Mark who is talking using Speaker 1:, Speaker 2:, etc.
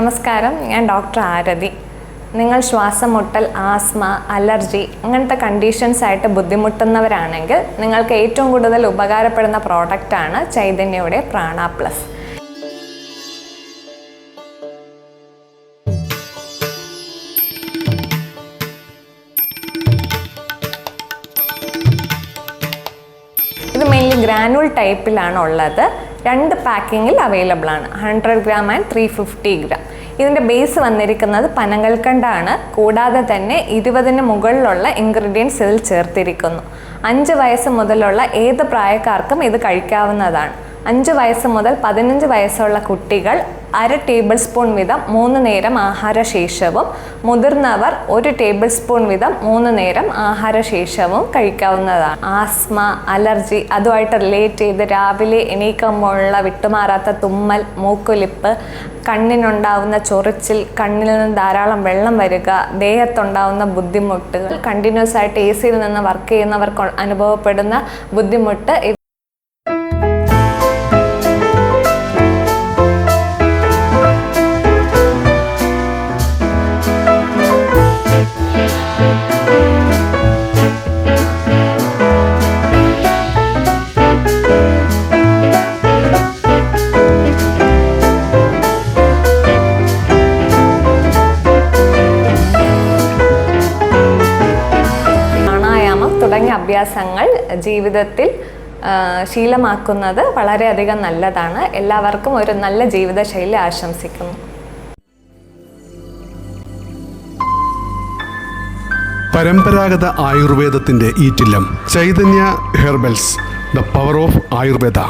Speaker 1: നമസ്കാരം, ഞാൻ ഡോക്ടർ ആരതി. നിങ്ങൾ ശ്വാസം മുട്ടൽ, ആസ്മ, അലർജി അങ്ങനത്തെ കണ്ടീഷൻസ് ആയിട്ട് ബുദ്ധിമുട്ടുന്നവരാണെങ്കിൽ നിങ്ങൾക്ക് ഏറ്റവും കൂടുതൽ ഉപകാരപ്പെടുന്ന പ്രോഡക്റ്റാണ് ചൈതന്യയുടെ പ്രാണ പ്ലസ്. ഇത് മെയിൻലി ഗ്രാനുൾ ടൈപ്പിലാണ് ഉള്ളത്. 2 പാക്കിങ്ങിൽ അവൈലബിൾ ആണ്, 100 ഗ്രാം ആൻഡ് 350 ഗ്രാം. ഇതിൻ്റെ ബേസ് വന്നിരിക്കുന്നത് പനങ്കൽക്കണ്ടാണ്. കൂടാതെ തന്നെ 20ന് മുകളിലുള്ള ഇൻഗ്രീഡിയൻസ് ഇതിൽ ചേർത്തിരിക്കുന്നു. 5 വയസ്സ് മുതലുള്ള ഏത് പ്രായക്കാർക്കും ഇത് കഴിക്കാവുന്നതാണ്. 5 വയസ്സ് മുതൽ 15 വയസ്സുള്ള കുട്ടികൾ 1/2 ടേബിൾ സ്പൂൺ വീതം 3 നേരം ആഹാരശേഷവും, മുതിർന്നവർ 1 ടേബിൾ സ്പൂൺ വീതം 3 നേരം ആഹാരശേഷവും കഴിക്കാവുന്നതാണ്. ആസ്മ, അലർജി അതുമായിട്ട് റിലേറ്റ് ചെയ്ത് രാവിലെ എണീക്കുമ്പോഴുള്ള വിട്ടുമാറാത്ത തുമ്മൽ, മൂക്കൊലിപ്പ്, കണ്ണിനുണ്ടാവുന്ന ചൊറിച്ചിൽ, കണ്ണിൽ നിന്ന് ധാരാളം വെള്ളം വരിക, ദേഹത്തുണ്ടാവുന്ന ബുദ്ധിമുട്ടുകൾ, കണ്ടിന്യൂസ് ആയിട്ട് AC യിൽ നിന്ന് വർക്ക് ചെയ്യുന്നവർക്ക് അനുഭവപ്പെടുന്ന ബുദ്ധിമുട്ട്, തുടങ്ങിയ അഭ്യാസങ്ങൾ ജീവിതത്തിൽ ശീലമാക്കുന്നത് വളരെയധികം നല്ലതാണ്. എല്ലാവർക്കും ഒരു നല്ല ജീവിതശൈലി ആശംസിക്കുന്നു.
Speaker 2: പരമ്പരാഗത ആയുർവേദത്തിന്റെ ഈറ്റില്ലം Chaitanya herbals, the power of Ayurveda.